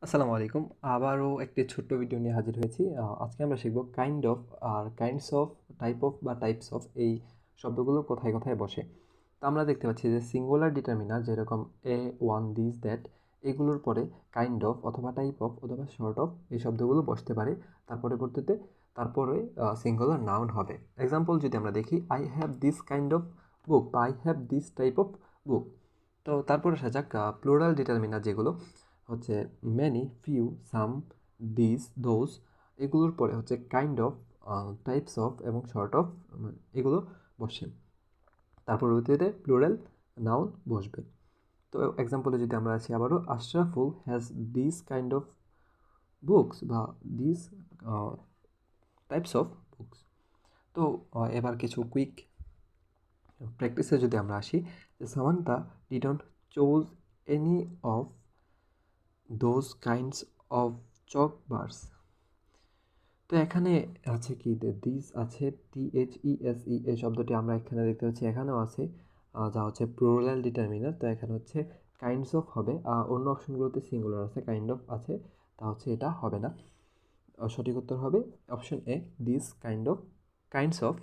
আসসালামু আলাইকুম। আবারও একটি ছোট্ট ভিডিও নিয়ে হাজির হয়েছি। আজকে আমরা শিখব কাইন্ড অফ আর কাইন্ডস অফ, টাইপ অফ বা টাইপস অফ এই শব্দগুলো কোথায় কোথায় বসে। তো আমরা দেখতে পাচ্ছি যে সিঙ্গুলার ডিটারমিনার যেরকম এ, ওয়ান, দিস, দ্যাট এগুলোর পরে কাইন্ড অফ অথবা টাইপ অফ অথবা শর্ট অফ এই শব্দগুলো বসতে পারে। তারপরে সিঙ্গুলার নাউন হবে। এক্সাম্পল যদি আমরা দেখি, I have this kind of book বা I have this type of book. তো তারপরে আসা যাক প্লুরাল ডিটারমিনার যেগুলো হচ্ছে many, few, some, this, those এগুলোর পরে হচ্ছে কাইন্ড অফ, টাইপস অফ এবং শর্ট অফ এগুলো বসে। তারপর পরবর্তীতে প্লুরাল নাউন বসবে। তো এক্সাম্পলে যদি আমরা আছি আবারও, Ashraful has this kind of books বা দিস টাইপস অফ বুকস। তো এবার কিছু কুইক প্র্যাকটিসে যদি আমরা আসি, যে Samantha didn't choose any of those kinds of chalk bars. তো এখানে আছে কি, দিস আছে, THESE এই শব্দটি আমরা এখানে দেখতে পাচ্ছি, এখানেও আছে, যা হচ্ছে প্লুরাল ডিটারমিনার। তো এখানে হচ্ছে কাইন্ডস অফ হবে, অন্য অপশনগুলোতে সিঙ্গুলার আছে, কাইন্ড অফ আছে, তা হচ্ছে এটা হবে না। সঠিক উত্তর হবে option A, this kinds of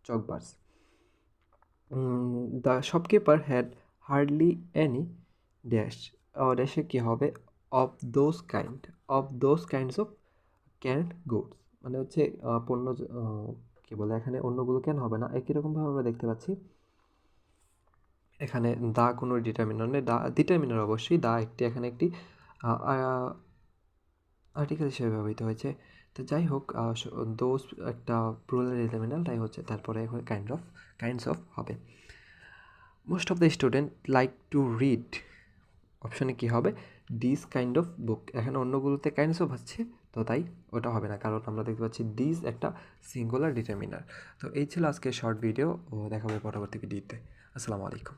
chocobars. The shopkeeper had hardly any dash, ড্যাশে কী হবে, of those kinds of canned goods, মানে হচ্ছে পণ্য, কী বলে এখানে অন্যগুলো কেন হবে না। একই রকমভাবে আমরা দেখতে পাচ্ছি এখানে দা কোনো ডিটারমিনার নেই, দা ডিটারমিনার অবশ্যই, দা এখানে একটি আর্টিকেল হিসেবে ব্যবহৃত হয়েছে। তো যাই হোক, দোজ একটা প্লুরাল ডিটারমিনার, তাই হচ্ছে তারপরে কাইন্ডস অফ হবে। Most of the student like to read, অপশানে কী হবে, দিস কাইন্ড অফ বুক। এখানে অন্যগুলোতে কাইন্ডস অফ আছে, তো তাই ওটা হবে না, কারণ আমরা দেখতে পাচ্ছি দিস একটা সিঙ্গুলার ডিটারমিনার। তো এই ছিল আজকের শর্ট ভিডিও, ও দেখা হবে পরবর্তী ভিডিওতে। আসসালামু আলাইকুম।